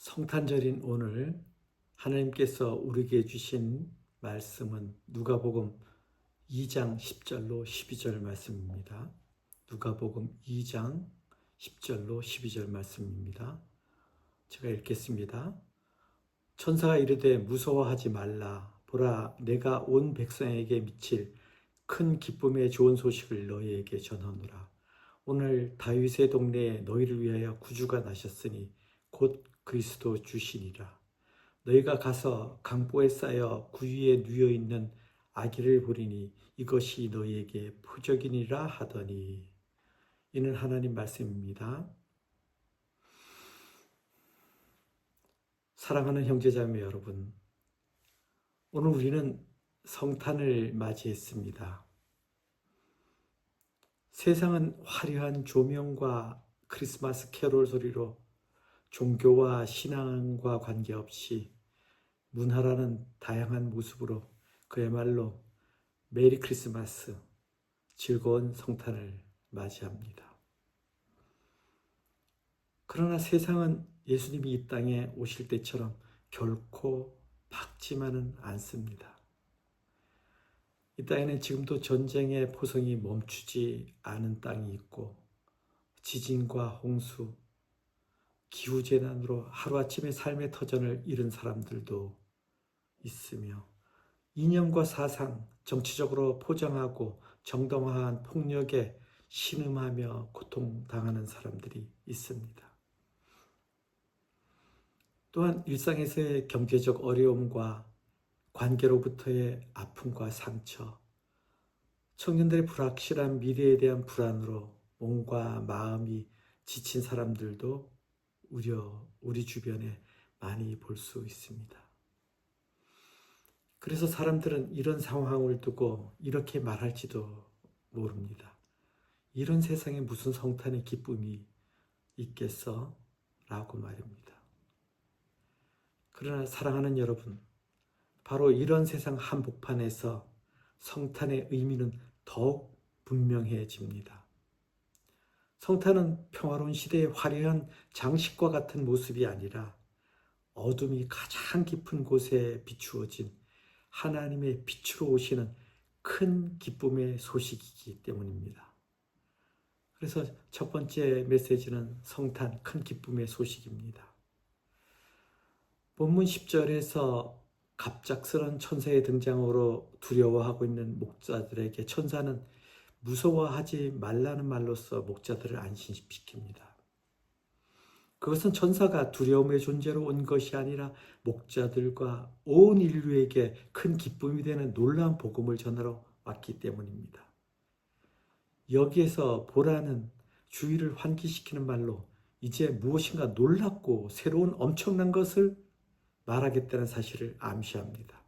성탄절인 오늘 하나님께서 우리에게 주신 말씀은 누가복음 2장 10절로 12절 말씀입니다. 누가복음 2장 10절로 12절 말씀입니다. 제가 읽겠습니다. 천사가 이르되 무서워하지 말라. 보라, 내가 온 백성에게 미칠 큰 기쁨의 좋은 소식을 너희에게 전하노라. 오늘 다윗의 동네에 너희를 위하여 구주가 나셨으니 곧 그리스도 주시니라. 너희가 가서 강보에 쌓여 구유에 누워 있는 아기를 보리니 이것이 너희에게 표적이니라 하더니. 이는 하나님 말씀입니다. 사랑하는 형제자매 여러분, 오늘 우리는 성탄을 맞이했습니다. 세상은 화려한 조명과 크리스마스 캐롤 소리로 종교와 신앙과 관계없이 문화라는 다양한 모습으로 그야말로 메리 크리스마스, 즐거운 성탄을 맞이합니다. 그러나 세상은 예수님이 이 땅에 오실 때처럼 결코 밝지만은 않습니다. 이 땅에는 지금도 전쟁의 포성이 멈추지 않은 땅이 있고 지진과 홍수, 기후재난으로 하루아침에 삶의 터전을 잃은 사람들도 있으며 이념과 사상, 정치적으로 포장하고 정당화한 폭력에 신음하며 고통당하는 사람들이 있습니다. 또한 일상에서의 경제적 어려움과 관계로부터의 아픔과 상처, 청년들의 불확실한 미래에 대한 불안으로 몸과 마음이 지친 사람들도 우리 주변에 많이 볼 수 있습니다. 그래서 사람들은 이런 상황을 두고 이렇게 말할지도 모릅니다. 이런 세상에 무슨 성탄의 기쁨이 있겠어? 라고 말입니다. 그러나 사랑하는 여러분, 바로 이런 세상 한복판에서 성탄의 의미는 더욱 분명해집니다. 성탄은 평화로운 시대의 화려한 장식과 같은 모습이 아니라 어둠이 가장 깊은 곳에 비추어진 하나님의 빛으로 오시는 큰 기쁨의 소식이기 때문입니다. 그래서 첫 번째 메시지는 성탄, 큰 기쁨의 소식입니다. 본문 10절에서 갑작스런 천사의 등장으로 두려워하고 있는 목자들에게 천사는 무서워하지 말라는 말로써 목자들을 안심시킵니다. 그것은 천사가 두려움의 존재로 온 것이 아니라 목자들과 온 인류에게 큰 기쁨이 되는 놀라운 복음을 전하러 왔기 때문입니다. 여기에서 보라는 주의를 환기시키는 말로 이제 무엇인가 놀랍고 새로운 엄청난 것을 말하겠다는 사실을 암시합니다.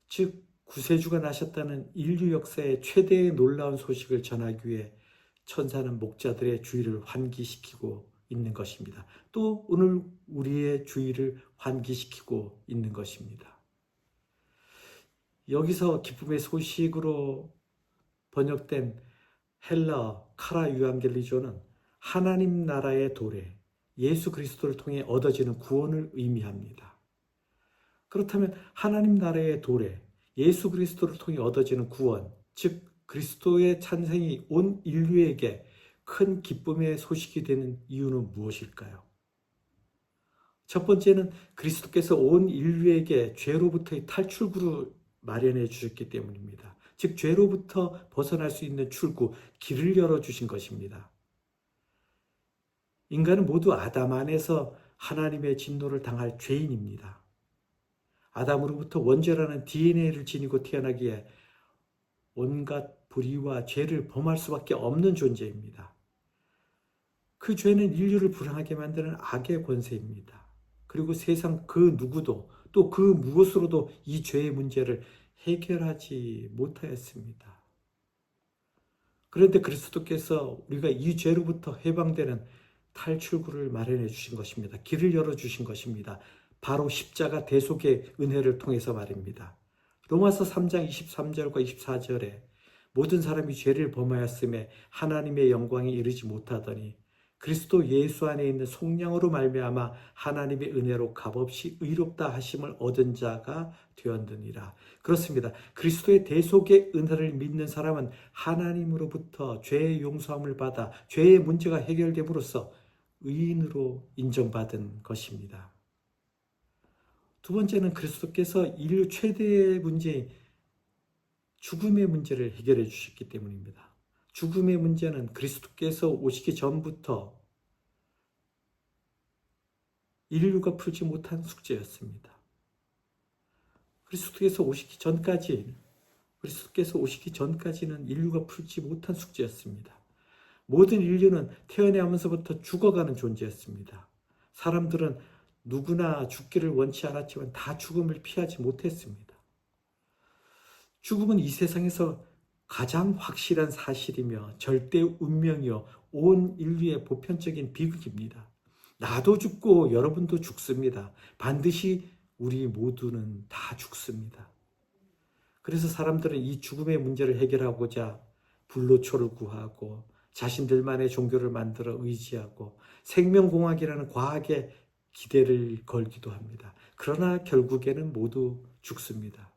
즉 구세주가 나셨다는 인류 역사의 최대의 놀라운 소식을 전하기 위해 천사는 목자들의 주의를 환기시키고 있는 것입니다. 또 오늘 우리의 주의를 환기시키고 있는 것입니다. 여기서 기쁨의 소식으로 번역된 헬라어 카라 유앙겔리조는 하나님 나라의 도래, 예수 그리스도를 통해 얻어지는 구원을 의미합니다. 그렇다면 하나님 나라의 도래, 예수 그리스도를 통해 얻어지는 구원, 즉 그리스도의 탄생이 온 인류에게 큰 기쁨의 소식이 되는 이유는 무엇일까요? 첫 번째는 그리스도께서 온 인류에게 죄로부터의 탈출구를 마련해 주셨기 때문입니다. 즉 죄로부터 벗어날 수 있는 출구, 길을 열어주신 것입니다. 인간은 모두 아담 안에서 하나님의 진노를 당할 죄인입니다. 아담으로부터 원죄라는 DNA를 지니고 태어나기에 온갖 불의와 죄를 범할 수밖에 없는 존재입니다. 그 죄는 인류를 불행하게 만드는 악의 권세입니다. 그리고 세상 그 누구도 또 그 무엇으로도 이 죄의 문제를 해결하지 못하였습니다. 그런데 그리스도께서 우리가 이 죄로부터 해방되는 탈출구를 마련해 주신 것입니다. 길을 열어주신 것입니다. 바로 십자가 대속의 은혜를 통해서 말입니다. 로마서 3장 23절과 24절에 모든 사람이 죄를 범하였음에 하나님의 영광에 이르지 못하더니 그리스도 예수 안에 있는 속량으로 말미암아 하나님의 은혜로 값없이 의롭다 하심을 얻은 자가 되었느니라. 그렇습니다. 그리스도의 대속의 은혜를 믿는 사람은 하나님으로부터 죄의 용서함을 받아 죄의 문제가 해결됨으로써 의인으로 인정받은 것입니다. 두 번째는 그리스도께서 인류 최대의 문제인 죽음의 문제를 해결해 주셨기 때문입니다. 죽음의 문제는 그리스도께서 오시기 전부터 인류가 풀지 못한 숙제였습니다. 그리스도께서 오시기 전까지는 인류가 풀지 못한 숙제였습니다. 모든 인류는 태어나면서부터 죽어가는 존재였습니다. 사람들은 누구나 죽기를 원치 않았지만 다 죽음을 피하지 못했습니다. 죽음은 이 세상에서 가장 확실한 사실이며 절대 운명이요 온 인류의 보편적인 비극입니다. 나도 죽고 여러분도 죽습니다. 반드시 우리 모두는 다 죽습니다. 그래서 사람들은 이 죽음의 문제를 해결하고자 불로초를 구하고 자신들만의 종교를 만들어 의지하고 생명공학이라는 과학에 기대를 걸기도 합니다. 그러나 결국에는 모두 죽습니다.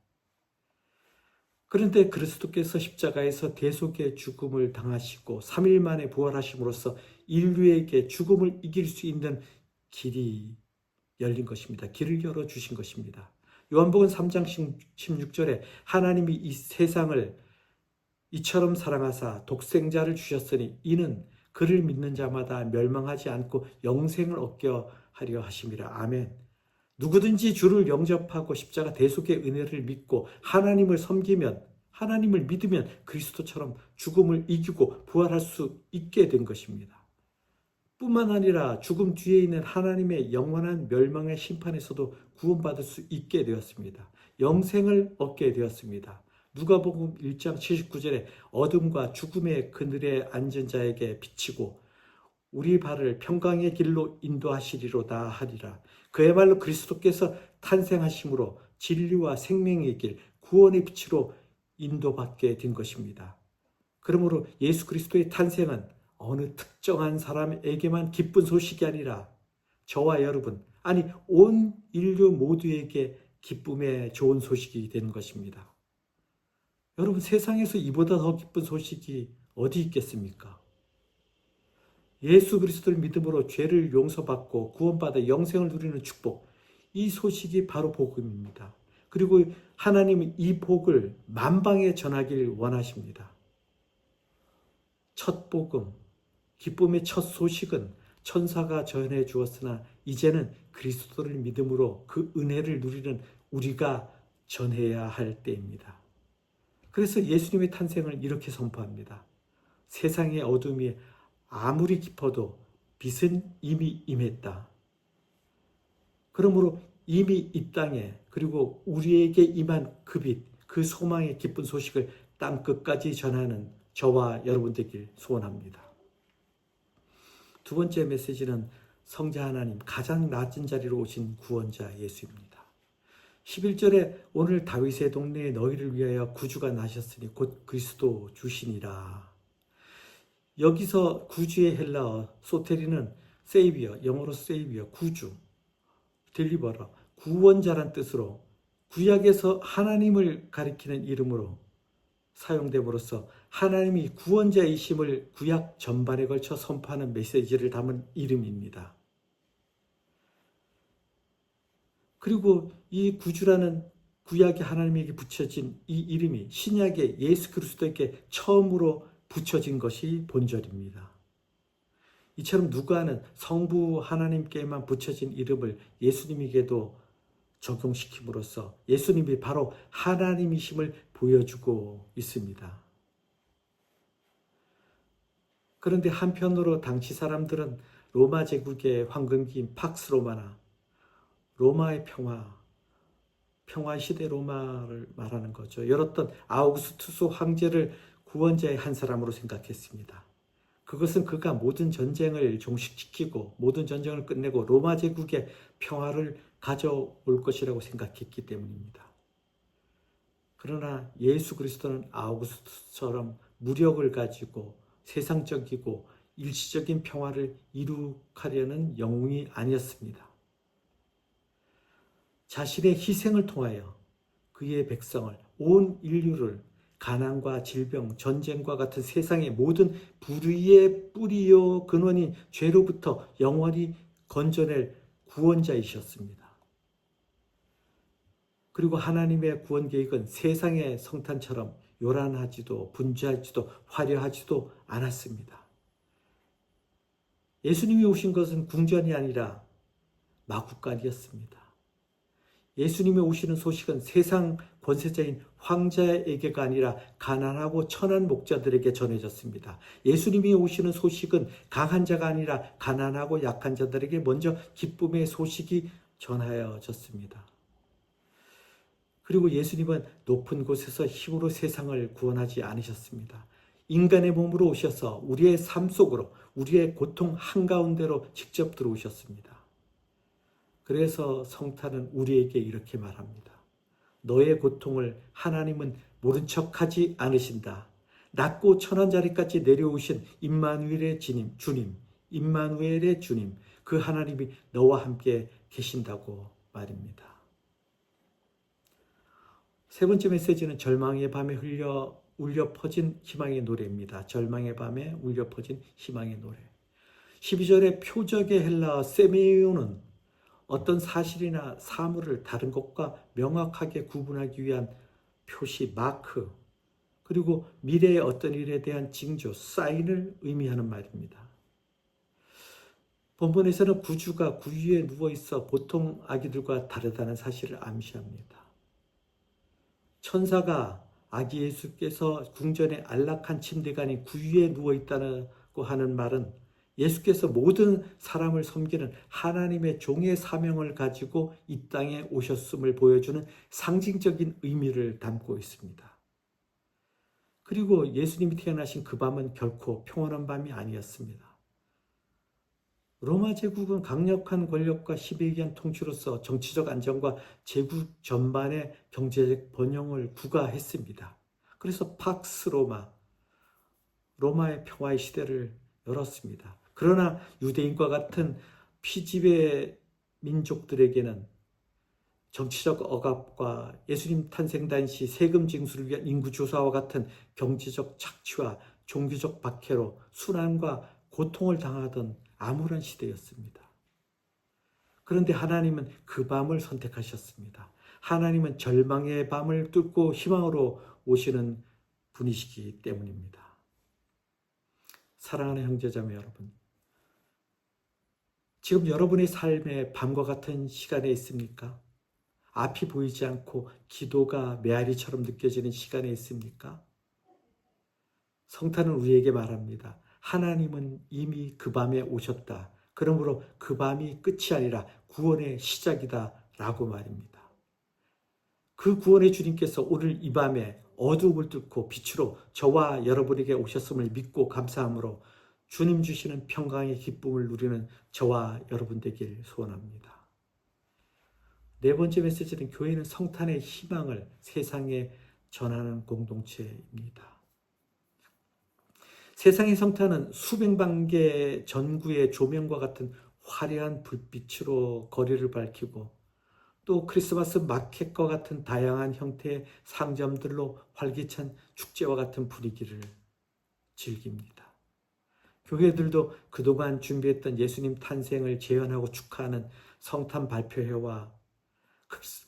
그런데 그리스도께서 십자가에서 대속의 죽음을 당하시고 3일 만에 부활하심으로써 인류에게 죽음을 이길 수 있는 길이 열린 것입니다. 길을 열어주신 것입니다. 요한복음 3장 16절에 하나님이 이 세상을 이처럼 사랑하사 독생자를 주셨으니 이는 그를 믿는 자마다 멸망하지 않고 영생을 얻게 하려 하심이라. 아멘. 누구든지 주를 영접하고 십자가 대속의 은혜를 믿고 하나님을 섬기면, 하나님을 믿으면 그리스도처럼 죽음을 이기고 부활할 수 있게 된 것입니다. 뿐만 아니라 죽음 뒤에 있는 하나님의 영원한 멸망의 심판에서도 구원받을 수 있게 되었습니다. 영생을 얻게 되었습니다. 누가복음 1장 79절에 어둠과 죽음의 그늘에 앉은 자에게 비치고 우리 발을 평강의 길로 인도하시리로다 하리라. 그야말로 그리스도께서 탄생하심으로 진리와 생명의 길, 구원의 빛으로 인도받게 된 것입니다. 그러므로 예수 그리스도의 탄생은 어느 특정한 사람에게만 기쁜 소식이 아니라 저와 여러분, 아니 온 인류 모두에게 기쁨의 좋은 소식이 되는 것입니다. 여러분, 세상에서 이보다 더 기쁜 소식이 어디 있겠습니까? 예수 그리스도를 믿음으로 죄를 용서받고 구원받아 영생을 누리는 축복, 이 소식이 바로 복음입니다. 그리고 하나님은 이 복을 만방에 전하길 원하십니다. 첫 복음, 기쁨의 첫 소식은 천사가 전해 주었으나 이제는 그리스도를 믿음으로 그 은혜를 누리는 우리가 전해야 할 때입니다. 그래서 예수님의 탄생을 이렇게 선포합니다. 세상의 어둠이 아무리 깊어도 빛은 이미 임했다. 그러므로 이미 이 땅에 그리고 우리에게 임한 그 빛, 그 소망의 기쁜 소식을 땅 끝까지 전하는 저와 여러분 되길 소원합니다. 두 번째 메시지는 성자 하나님, 가장 낮은 자리로 오신 구원자 예수입니다. 11절에 오늘 다윗의 동네에 너희를 위하여 구주가 나셨으니 곧 그리스도 주시니라. 여기서 구주의 헬라어 소테리는 세이비어, 영어로 세이비어, 구주, 딜리버러, 구원자란 뜻으로 구약에서 하나님을 가리키는 이름으로 사용됨으로써 하나님이 구원자이심을 구약 전반에 걸쳐 선포하는 메시지를 담은 이름입니다. 그리고 이 구주라는 구약의 하나님에게 붙여진 이 이름이 신약의 예수 그리스도에게 처음으로 붙여진 것이 본절입니다. 이처럼 누가는 성부 하나님께만 붙여진 이름을 예수님에게도 적용시킴으로써 예수님이 바로 하나님이심을 보여주고 있습니다. 그런데 한편으로 당시 사람들은 로마 제국의 황금기인 팍스 로마나 로마의 평화 시대 로마를 말하는 거죠. 열었던 아우구스투스 황제를 구원자의 한 사람으로 생각했습니다. 그것은 그가 모든 전쟁을 종식시키고 모든 전쟁을 끝내고 로마 제국의 평화를 가져올 것이라고 생각했기 때문입니다. 그러나 예수 그리스도는 아우구스투스처럼 무력을 가지고 세상적이고 일시적인 평화를 이룩하려는 영웅이 아니었습니다. 자신의 희생을 통하여 그의 백성을, 온 인류를 가난과 질병, 전쟁과 같은 세상의 모든 불의의 뿌리요 근원인 죄로부터 영원히 건져낼 구원자이셨습니다. 그리고 하나님의 구원 계획은 세상의 성탄처럼 요란하지도 분주하지도 화려하지도 않았습니다. 예수님이 오신 것은 궁전이 아니라 마구간이었습니다. 예수님이 오시는 소식은 세상 권세자인 황제에게가 아니라 가난하고 천한 목자들에게 전해졌습니다. 예수님이 오시는 소식은 강한 자가 아니라 가난하고 약한 자들에게 먼저 기쁨의 소식이 전하여졌습니다. 그리고 예수님은 높은 곳에서 힘으로 세상을 구원하지 않으셨습니다. 인간의 몸으로 오셔서 우리의 삶 속으로, 우리의 고통 한가운데로 직접 들어오셨습니다. 그래서 성탄은 우리에게 이렇게 말합니다. 너의 고통을 하나님은 모른 척하지 않으신다. 낮고 천한 자리까지 내려오신 임마누엘의 주님, 임마누엘의 주님, 그 하나님이 너와 함께 계신다고 말입니다. 세 번째 메시지는 절망의 밤에 울려 퍼진 희망의 노래입니다. 절망의 밤에 울려 퍼진 희망의 노래. 12절의 표적의 헬라어 세메오는 어떤 사실이나 사물을 다른 것과 명확하게 구분하기 위한 표시, 마크, 그리고 미래의 어떤 일에 대한 징조, 사인을 의미하는 말입니다. 본문에서는 구주가 구유에 누워있어 보통 아기들과 다르다는 사실을 암시합니다. 천사가 아기 예수께서 궁전의 안락한 침대가 아닌 구유에 누워있다고 하는 말은 예수께서 모든 사람을 섬기는 하나님의 종의 사명을 가지고 이 땅에 오셨음을 보여주는 상징적인 의미를 담고 있습니다. 그리고 예수님이 태어나신 그 밤은 결코 평온한 밤이 아니었습니다. 로마 제국은 강력한 권력과 시베리안 통치로서 정치적 안정과 제국 전반의 경제적 번영을 구가했습니다. 그래서 팍스 로마의 평화의 시대를 열었습니다. 그러나 유대인과 같은 피지배 민족들에게는 정치적 억압과 예수님 탄생 당시 세금 징수를 위한 인구조사와 같은 경제적 착취와 종교적 박해로 순환과 고통을 당하던 암울한 시대였습니다. 그런데 하나님은 그 밤을 선택하셨습니다. 하나님은 절망의 밤을 뚫고 희망으로 오시는 분이시기 때문입니다. 사랑하는 형제자매 여러분, 지금 여러분의 삶에 밤과 같은 시간에 있습니까? 앞이 보이지 않고 기도가 메아리처럼 느껴지는 시간에 있습니까? 성탄은 우리에게 말합니다. 하나님은 이미 그 밤에 오셨다. 그러므로 그 밤이 끝이 아니라 구원의 시작이다 라고 말입니다. 그 구원의 주님께서 오늘 이 밤에 어두움을 뚫고 빛으로 저와 여러분에게 오셨음을 믿고 감사함으로 주님 주시는 평강의 기쁨을 누리는 저와 여러분 되길 소원합니다. 네 번째 메시지는 교회는 성탄의 희망을 세상에 전하는 공동체입니다. 세상의 성탄은 수백만 개 전구의 조명과 같은 화려한 불빛으로 거리를 밝히고 또 크리스마스 마켓과 같은 다양한 형태의 상점들로 활기찬 축제와 같은 분위기를 즐깁니다. 교회들도 그동안 준비했던 예수님 탄생을 재현하고 축하하는 성탄 발표회와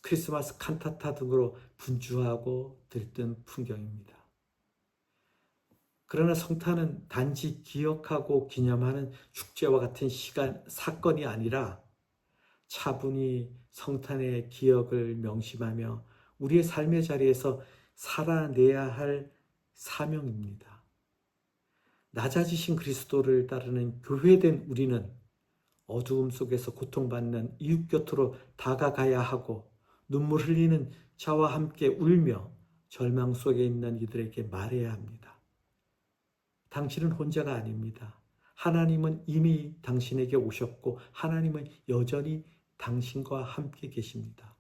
크리스마스 칸타타 등으로 분주하고 들뜬 풍경입니다. 그러나 성탄은 단지 기억하고 기념하는 축제와 같은 사건이 아니라 차분히 성탄의 기억을 명심하며 우리의 삶의 자리에서 살아내야 할 사명입니다. 낮아지신 그리스도를 따르는 교회된 우리는 어두움 속에서 고통받는 이웃 곁으로 다가가야 하고 눈물 흘리는 자와 함께 울며 절망 속에 있는 이들에게 말해야 합니다. 당신은 혼자가 아닙니다. 하나님은 이미 당신에게 오셨고 하나님은 여전히 당신과 함께 계십니다.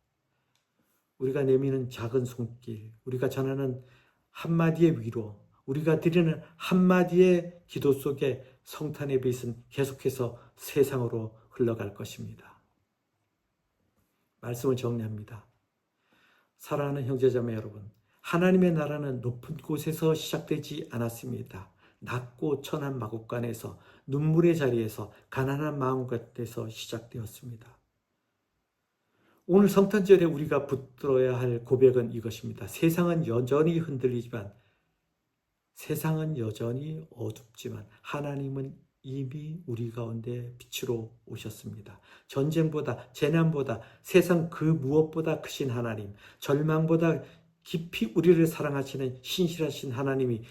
우리가 내미는 작은 손길, 우리가 전하는 한마디의 위로, 우리가 드리는 한마디의 기도 속에 성탄의 빛은 계속해서 세상으로 흘러갈 것입니다. 말씀을 정리합니다. 사랑하는 형제자매 여러분, 하나님의 나라는 높은 곳에서 시작되지 않았습니다. 낮고 천한 마국간에서, 눈물의 자리에서, 가난한 마음 곁에서 시작되었습니다. 오늘 성탄절에 우리가 붙들어야 할 고백은 이것입니다. 세상은 여전히 흔들리지만, 세상은 여전히 어둡지만 하나님은 이미 우리 가운데 빛으로 오셨습니다. 전쟁보다, 재난보다, 세상 그 무엇보다 크신 하나님, 절망보다 깊이 우리를 사랑하시는 신실하신 하나님이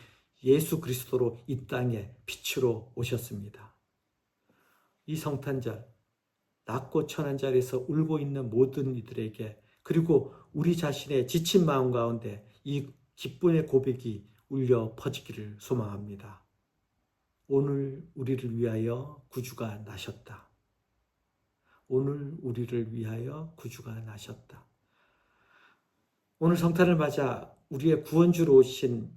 예수 그리스도로 이 땅에 빛으로 오셨습니다. 이 성탄절, 낮고 천한 자리에서 울고 있는 모든 이들에게, 그리고 우리 자신의 지친 마음 가운데 이 기쁨의 고백이 울려 퍼지기를 소망합니다. 오늘 우리를 위하여 구주가 나셨다. 오늘 우리를 위하여 구주가 나셨다. 오늘 성탄을 맞아 우리의 구원주로 오신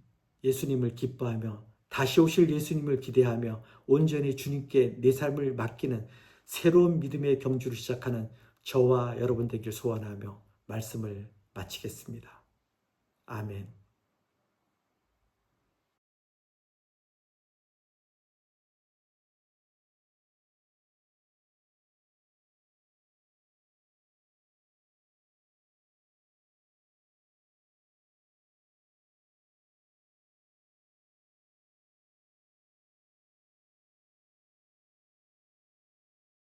예수님을 기뻐하며 다시 오실 예수님을 기대하며 온전히 주님께 내 삶을 맡기는 새로운 믿음의 경주를 시작하는 저와 여러분 되길 소원하며 말씀을 마치겠습니다. 아멘.